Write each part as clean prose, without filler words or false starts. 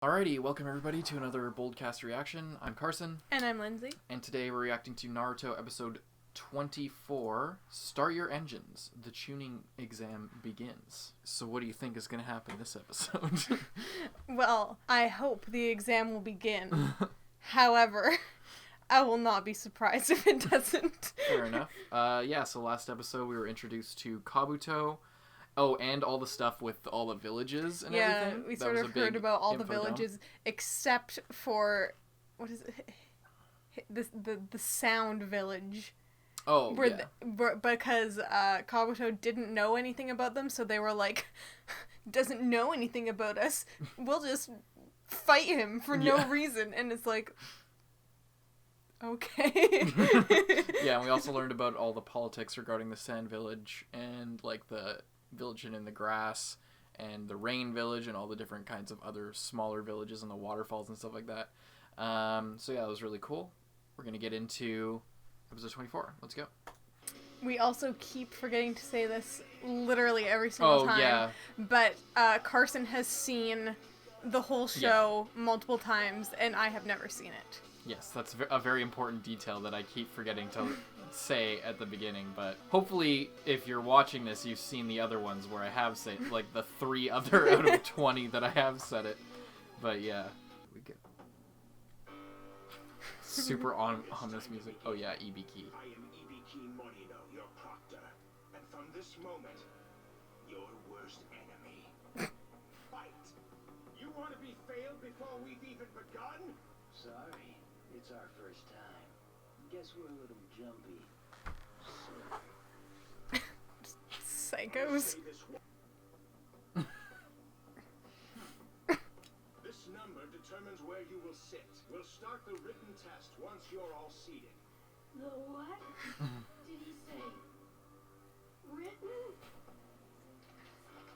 Alrighty, welcome everybody to another Boldcast reaction. I'm Carson. And I'm Lindsay. And today we're reacting to Naruto episode 24, Start Your Engines. The tuning exam begins. So what do you think is going to happen this episode? Well, I hope the exam will begin. However, I will not be surprised if it doesn't. Fair enough. So last episode we were introduced to Kabuto. Oh, and all the stuff with all the villages and everything. Yeah, we sort of heard about all the villages except for, what is it? The sound village. Oh, yeah. Because Kabuto didn't know anything about them, so they were like, doesn't know anything about us. We'll just fight him for no reason. And it's like, okay. Yeah, and we also learned about all the politics regarding the sand village and like the village in the grass and the rain village and all the different kinds of other smaller villages and the waterfalls and stuff like that. So yeah, that was really cool. We're gonna get into episode 24. Let's go. We also keep forgetting to say this literally every single time. Yeah. But Carson has seen the whole show multiple times, and I have never seen it. Yes, that's a very important detail that I keep forgetting to say at the beginning, but hopefully if you're watching this you've seen the other ones where I have said like the 3 other out of 20 that I have said it. But yeah, we get super ominous music. Oh yeah, Ibiki. I am Ibiki Morino, your proctor, and from this moment your worst enemy. Fight. You want to be failed before we've even begun? Sorry, it's our first time. Guess we're a little jumpy. Psychos. This number determines where you will sit. We'll start the written test once you're all seated. The what? Did he say? Written?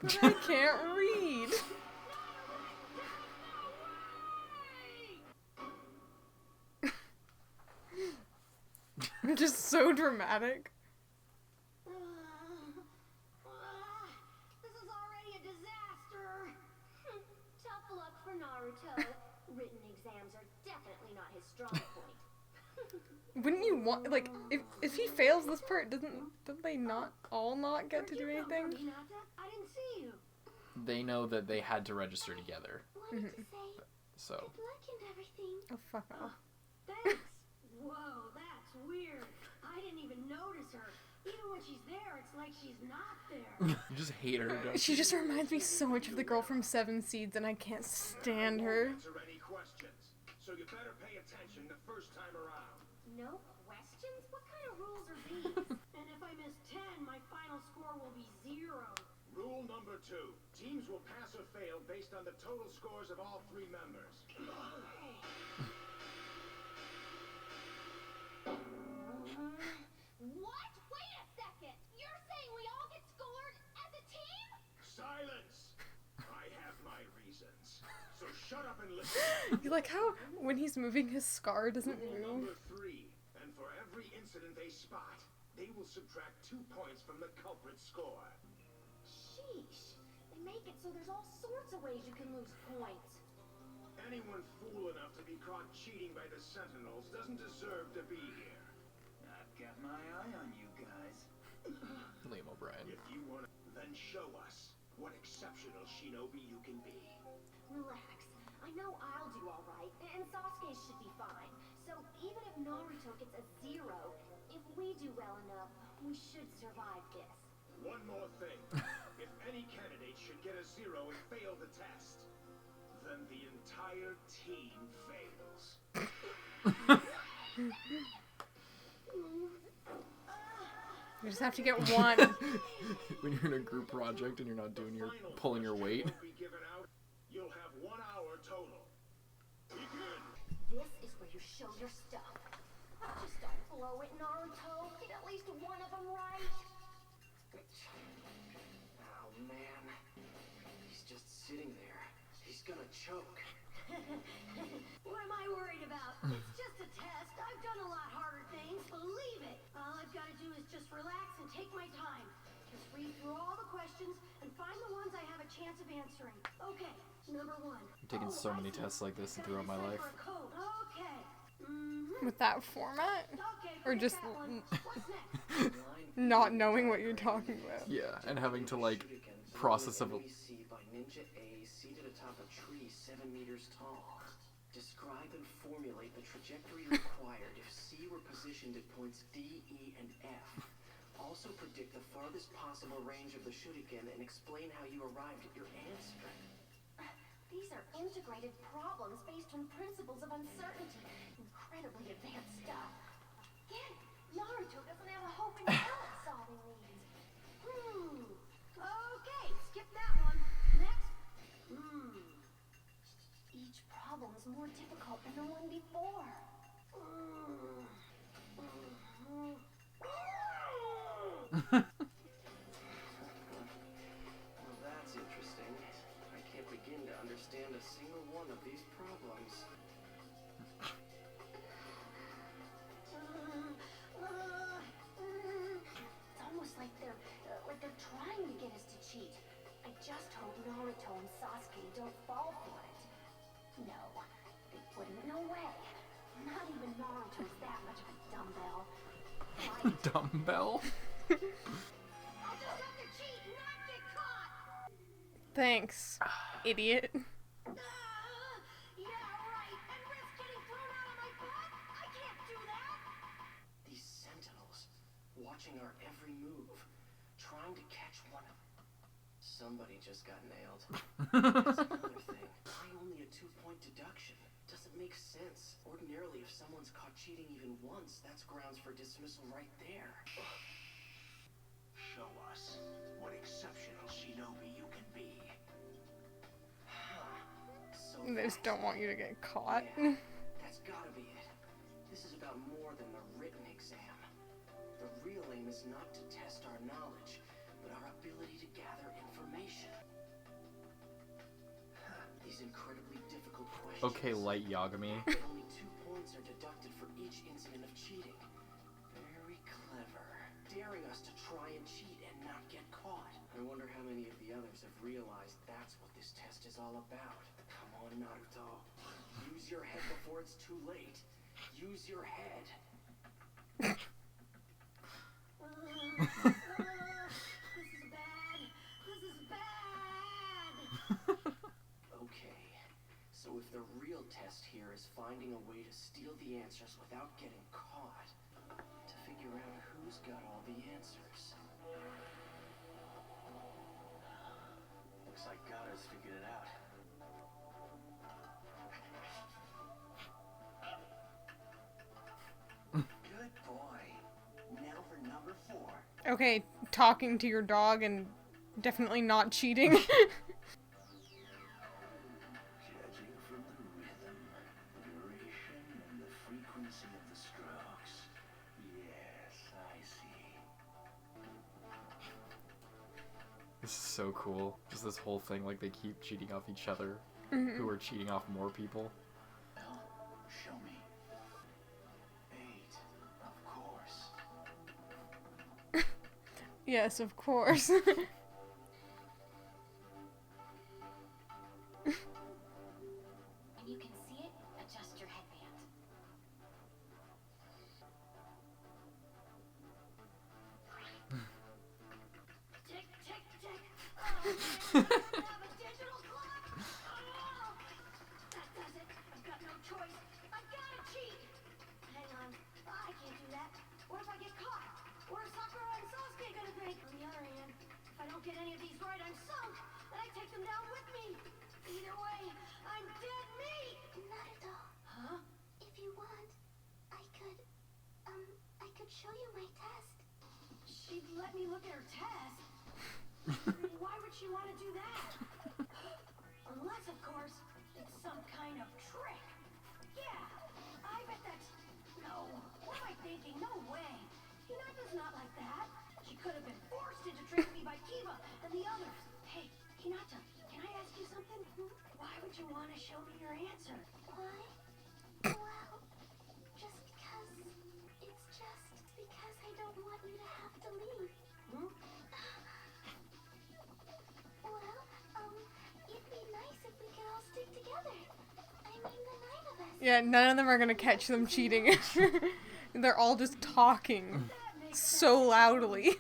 But I can't read. Just so dramatic. This is already a disaster. Tough luck for Naruto. Written exams are definitely not his strong point. Wouldn't you want, like, if he fails this part, don't they not all not get to do anything? Hinata? I didn't see you. They know that they had to register together. Wanted to say So good luck and everything. Oh, fuck off. Thanks. Whoa, that's weird. I didn't even notice her. Even when she's there, it's like she's not there. you just hate her, don't She just reminds me so much of the girl from Seven Seeds, and I can't stand her. Answer any questions, so you better pay attention the first time around. No questions? What kind of rules are these? And if I miss 10, my final score will be 0. Rule number 2. Teams will pass or fail based on the total scores of all 3 members. What? Wait a second! You're saying we all get scored as a team? Silence! I have my reasons. So shut up and listen. You like how when he's moving his scar doesn't Rule move? number 3. And for every incident they spot, they will subtract 2 points from the culprit's score. Sheesh. They make it so there's all sorts of ways you can lose points. Anyone fool enough to be caught cheating by the Sentinels doesn't deserve to be here. I've got my eye on you guys. Liam O'Brien. If you want to, then show us what exceptional shinobi you can be. Relax. I know I'll do all right, and Sasuke should be fine. So even if Naruto gets a 0, if we do well enough, we should survive this. One more thing. If any candidate should get a 0 and fail the test, then the entire team fails. You just have to get one. When you're in a group project and you're not doing pulling your weight. Won't be given out. You'll have 1 hour total. Begin. This is where you show your stuff. Just don't blow it, Naruto. Get at least one of them right. Oh man, he's just sitting there. He's gonna choke. What am I worried about? It's just a test. I've done a lot harder things, believe it. All I've got to do is just relax and take my time. Just read through all the questions and find the ones I have a chance of answering. Okay, number 1. taken so many tests like this throughout my life. With that format? Okay, Or just What's next? not knowing what you're talking about? Yeah, and having to like process of See by Ninja A seated atop a tree 7 meters tall. Describe and formulate the trajectory required if C were positioned at points D, E, and F. Also predict the farthest possible range of the shuriken and explain how you arrived at your answer. These are integrated problems based on principles of uncertainty. Incredibly advanced stuff. Get it? Naruto doesn't have a hope in hell at solving these. Okay, skip that one. Next. Each problem is more difficult than the one before. Well, that's interesting. I can't begin to understand a single one of these problems. It's almost like they're trying to get us to cheat. I just hope Naruto and Sasuke don't fall for it. No, they wouldn't. No way. Not even Naruto's that much of a dumbbell. Right? dumbbell. I'll just have to cheat, not get caught. Thanks, idiot. Yeah, right. And risk getting thrown out of my butt? I can't do that. These sentinels, watching our every move, trying to catch one of... Somebody just got nailed. That's another thing. Why only a 2-point deduction? Doesn't make sense. Ordinarily, if someone's caught cheating even once, that's grounds for dismissal right there. Show us what exceptional shinobi you can be. So They just don't want you to get caught. Yeah, that's gotta be it. This is about more than the written exam. The real aim is not to test our knowledge, but our ability to gather information. These incredibly difficult questions. Okay, light Yagami. Only 2 points are deducted for each incident of cheating. Very clever. Daring us to try and cheat and not get caught. I wonder how many of the others have realized that's what this test is all about. Come on, Naruto. Use your head before it's too late. Use your head. This is bad. This is bad. Okay, so if the real test here is finding a way to steal the answers without getting caught, to figure out who's got all the answers. Looks like Gaara's figured it out. Good boy. Now for number 4. Okay, talking to your dog and definitely not cheating. Judging from the rhythm, duration, and the frequency of the strokes. Yes, I see. This is so cool. Just this whole thing, like they keep cheating off each other, who are cheating off more people. Well, show me. 8, of course. Yes, of course. When you can see it, adjust your headband. Tick, tick, tick. Oh, man, I don't have a digital clock. Oh, that does it. I've got no choice. I've got to cheat. Hang on. I can't do that. What if I get caught? What are Sakura and Sasuke gonna think? On the other hand, if I don't get any of these right, I'm sunk. And I take them down with me. Either way, I'm dead meat. Naruto, Huh? if you want, I could show you my test. She'd let me look at her test. Why would she want to do that? Unless, of course, it's some kind of trick. Yeah, I bet that's... No, what am I thinking? No way. Hinata's not like that. She could have been forced into tricking me by Kiba and the others. Hey, Hinata, can I ask you something? Why would you want to show me your answer? Why? Well, just because. It's just because I don't want you to have to leave. Hmm? Well, it'd be nice if we could all stick together. Yeah, none of them are gonna catch them cheating. They're all just talking so loudly. This is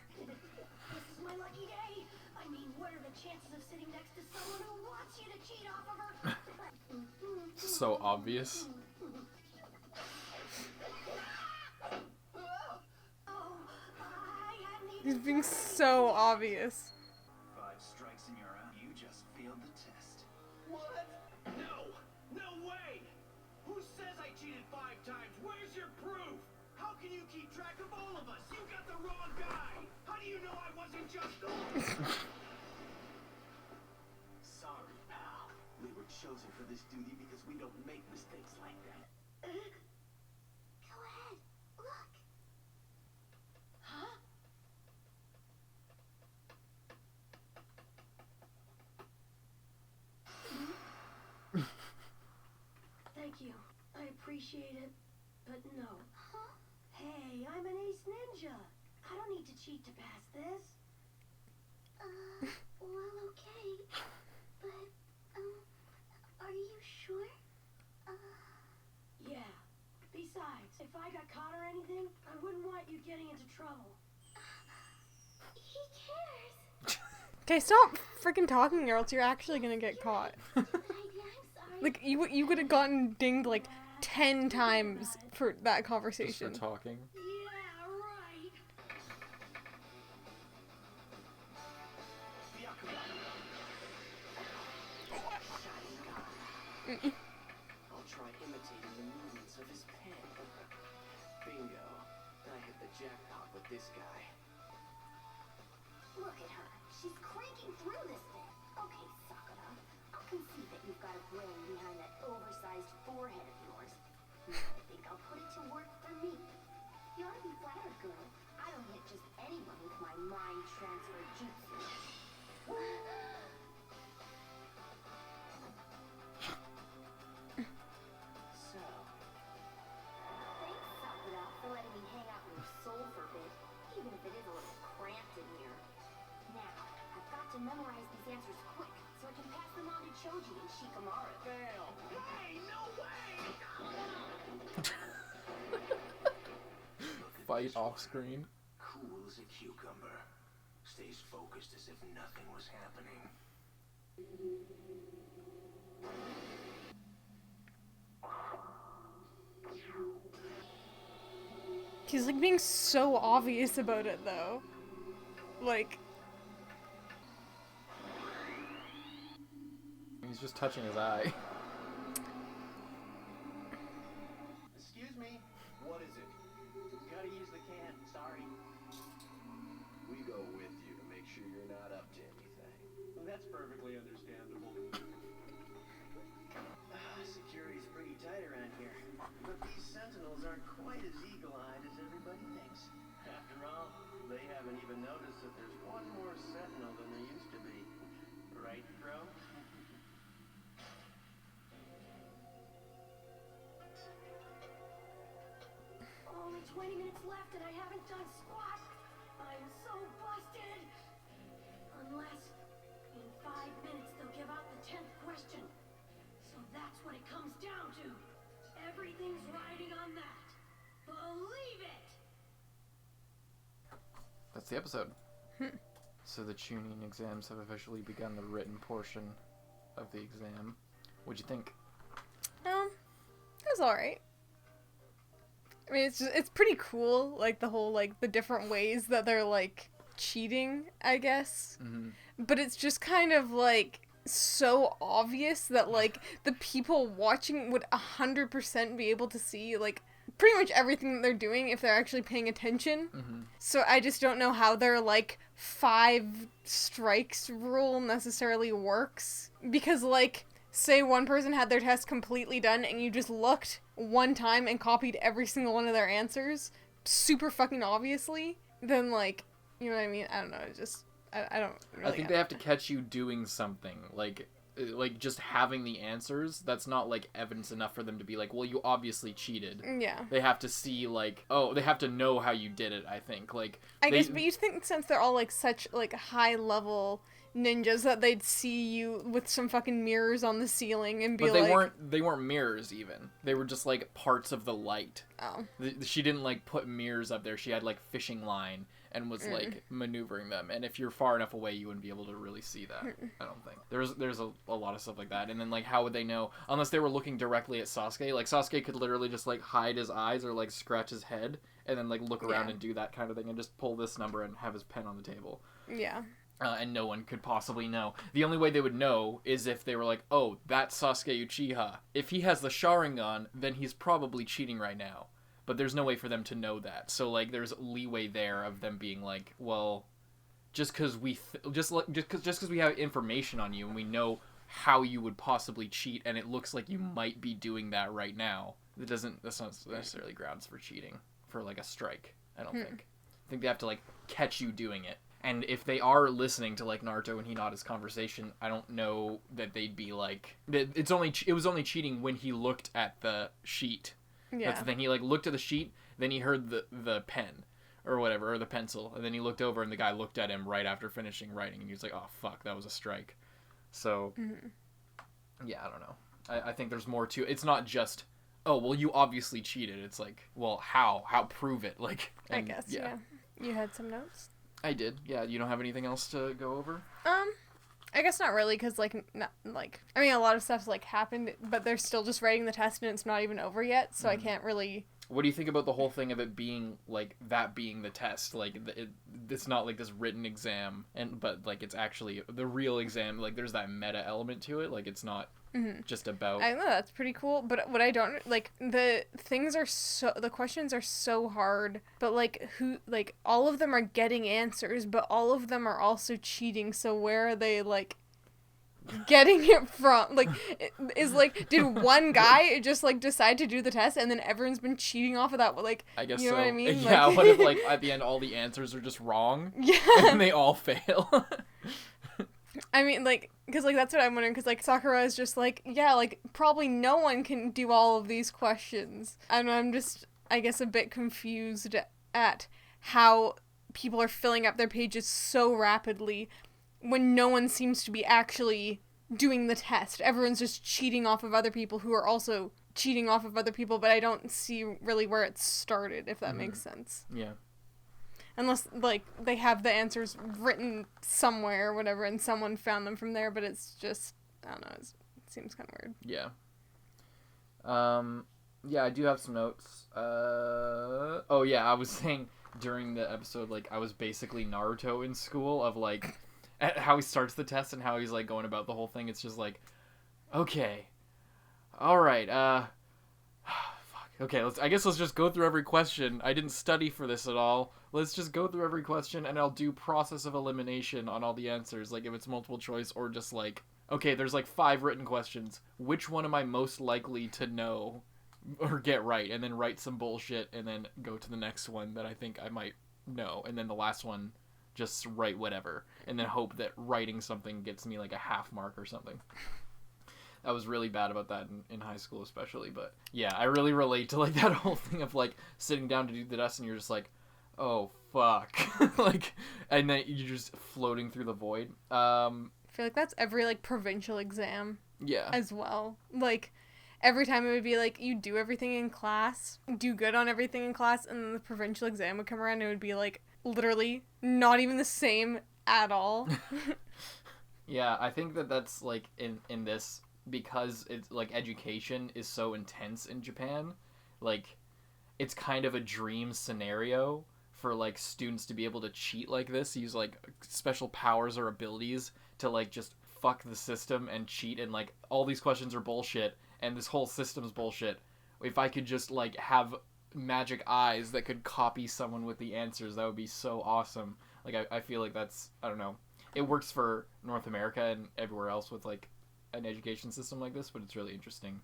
my lucky day. I mean, what are the chances of sitting next to someone who wants you to cheat off of her? So obvious. Oh, I hadn't even. He's being so obvious. 5 strikes and you're out. You just failed the test. What? No! No way! Who says I cheated 5 times? Where's your proof? How can you keep track of all of us? You got the wrong guy! How do you know I wasn't just Sorry, pal. We were chosen for this duty because we don't make mistakes like that. Go ahead. Look. Huh? Thank you. I appreciate it, but no. Huh? Hey, I'm an ace ninja. I don't need to cheat to pass this. Well, okay. But, are you sure? Yeah. Besides, if I got caught or anything, I wouldn't want you getting into trouble. He cares. Okay, stop freaking talking or else you're actually gonna get caught. I'm sorry. Like, you would have gotten dinged like 10 times for that Just conversation. for talking. Yeah, right. I'll try imitating the movements of his pen. Bingo. I hit the jackpot with this guy. Look at her. She's cranking through this thing. Okay, Sakura. I'll concede that you've got a brain behind that oversized forehead of yours. Now I think I'll put it to work for me. You ought to be flattered, girl. I don't hit just anyone with my mind transfer jutsu. So, Thanks, Sakura, for letting me hang out in your soul for a bit, even if it is a little cramped in here. Now, I've got to memorize these answers quick, so I can pass them on to Choji and Shikamaru. fail. Hey, no way! Fight off screen. Cool as a cucumber. Stays focused as if nothing was happening. He's like being so obvious about it though. Like, He's just touching his eye. Excuse me. What is it? Gotta use the can. Sorry. We go with you to make sure you're not up to anything. Well, that's perfectly understandable. Security's pretty tight around here. But these sentinels aren't quite as eagle-eyed as everybody thinks. After all, they haven't even noticed that there's one more sentinel than there used to be. Right, Crow? Only 20 minutes left and I haven't done squat. I'm so busted. Unless in 5 minutes they'll give out the 10th question. So that's what it comes down to. Everything's riding on that. Believe it! That's the episode. So the tuning exams have officially begun, the written portion of the exam. What'd you think? it was alright. I mean, it's pretty cool, like, the whole, like, the different ways that they're, like, cheating, I guess. Mm-hmm. But it's just kind of, like, so obvious that, like, the people watching would 100% be able to see, like, pretty much everything that they're doing if they're actually paying attention. Mm-hmm. So I just don't know how their, like, 5 strikes rule necessarily works. Because, like, say one person had their test completely done and you just looked one time and copied every single one of their answers super fucking obviously, then, like, you know what I mean? I don't know, it just, I don't really I think they have to catch you doing something, like just having the answers. That's not, like, evidence enough for them to be like, well, you obviously cheated. Yeah. They have to see, like, oh, they have to know how you did it, I think. Like, I guess, but you think since they're all, like, such, like, high level ninjas that they'd see you with some fucking mirrors on the ceiling and be But like... they weren't mirrors even. They were just like parts of the light. Oh. She didn't like put mirrors up there. She had like fishing line and was like maneuvering them. And if you're far enough away, you wouldn't be able to really see that. I don't think. There's a lot of stuff like that. And then like how would they know unless they were looking directly at Sasuke? Like Sasuke could literally just like hide his eyes or like scratch his head and then like look around and do that kind of thing and just pull this number and have his pen on the table. Yeah. And no one could possibly know. The only way they would know is if they were like, oh, that's Sasuke Uchiha. If he has the Sharingan, then he's probably cheating right now. But there's no way for them to know that. So, like, there's leeway there of them being like, well, just because we have information on you and we know how you would possibly cheat and it looks like you might be doing that right now, that's not necessarily grounds for cheating for, like, a strike, I don't think. I think they have to, like, catch you doing it. And if they are listening to, like, Naruto and Hinata's conversation, I don't know that they'd be like... It was only cheating when he looked at the sheet. Yeah. That's the thing. He, like, looked at the sheet, then he heard the pen, or whatever, or the pencil, and then he looked over and the guy looked at him right after finishing writing, and he was like, oh, fuck, that was a strike. So, yeah, I don't know. I think there's more to it. It's not just, oh, well, you obviously cheated. It's like, well, how? How? Prove it. Like, I guess, yeah. You had some notes? I did, yeah. You don't have anything else to go over? I guess not really, because, like, I mean, a lot of stuff's, like, happened, but they're still just writing the test, and it's not even over yet, so I can't really... What do you think about the whole thing of it being, like, that being the test? Like, it's not, like, this written exam, but, like, it's actually the real exam. Like, there's that meta element to it. Like, it's not just about... I know, that's pretty cool, but what I don't... Like, the questions are so hard, but, like, all of them are getting answers, but all of them are also cheating, so where are they, like... getting it from? Like, did one guy just, like, decide to do the test and then everyone's been cheating off of that? Like, I guess you know so. what I mean? Yeah, like... what if, like, at the end all the answers are just wrong? Yeah. And they all fail? I mean, like, because, like, that's what I'm wondering, because, like, Sakura is just like, yeah, like, probably no one can do all of these questions. And I'm just, I guess, a bit confused at how people are filling up their pages so rapidly when no one seems to be actually doing the test. Everyone's just cheating off of other people who are also cheating off of other people, but I don't see really where it started, if that makes sense. Yeah. Unless, like, they have the answers written somewhere or whatever, and someone found them from there, but it's just, I don't know, it seems kind of weird. Yeah. Yeah, I do have some notes. Oh, yeah, I was saying during the episode, like, I was basically Naruto in school of, like, how he starts the test and how he's, like, going about the whole thing. It's just like, okay, alright, fuck. Okay, I guess let's just go through every question. I didn't study for this at all. Let's just go through every question, and I'll do process of elimination on all the answers, like, if it's multiple choice, or just, like, okay, there's, like, 5 written questions. Which one am I most likely to know or get right? And then write some bullshit, and then go to the next one that I think I might know. And then the last one, just write whatever. And then hope that writing something gets me, like, a half mark or something. I was really bad about that in high school especially, but yeah, I really relate to, like, that whole thing of, like, sitting down to do the test and you're just like, oh, fuck. Like, and then you're just floating through the void. I feel like that's every, like, provincial exam. Yeah. As well. Like, every time it would be, like, you do everything in class, do good on everything in class, and then the provincial exam would come around and it would be, like, literally not even the same at all. Yeah, I think that's, like, in this, because it's, like, education is so intense in Japan, like, it's kind of a dream scenario for, like, students to be able to cheat like this, use, like, special powers or abilities to, like, just fuck the system and cheat, and, like, all these questions are bullshit, and this whole system's bullshit. If I could just, like, have magic eyes that could copy someone with the answers, that would be so awesome. Like, I feel like that's, I don't know, it works for North America and everywhere else with, like, an education system like this, but it's really interesting.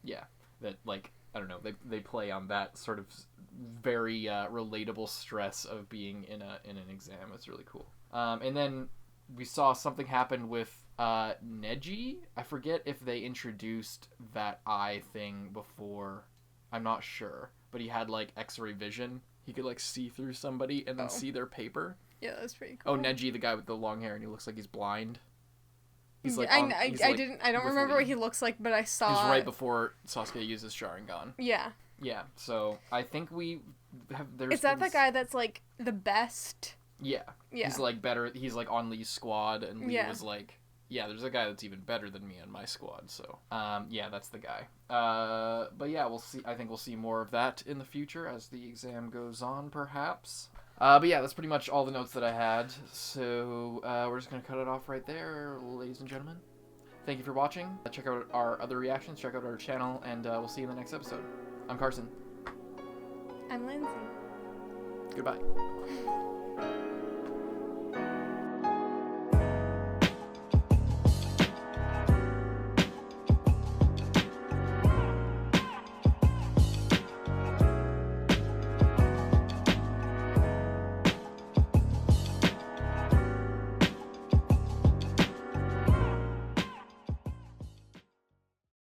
Yeah, that, like, I don't know, they play on that sort of very relatable stress of being in an exam. It's really cool. And then we saw something happen with Neji. I forget if they introduced that eye thing before. I'm not sure, but he had, like, X-ray vision. He could, like, see through somebody and then see their paper. Yeah, that's pretty cool. Oh, Neji, the guy with the long hair, and he looks like he's blind. He's like, I I don't remember what he looks like, but I saw. He's right before Sasuke uses Sharingan. Yeah. Yeah. So I think we have. Is that the guy that's like the best? Yeah. Yeah. He's like better. He's like on Lee's squad, and Lee Yeah. was like, yeah, there's a guy that's even better than me on my squad. So, yeah, that's the guy. But yeah, we'll see. I think we'll see more of that in the future as the exam goes on, perhaps. But yeah, that's pretty much all the notes that I had. So we're just gonna cut it off right there, ladies and gentlemen. Thank you for watching. Check out our other reactions. Check out our channel, and we'll see you in the next episode. I'm Carson. I'm Lindsay. Goodbye.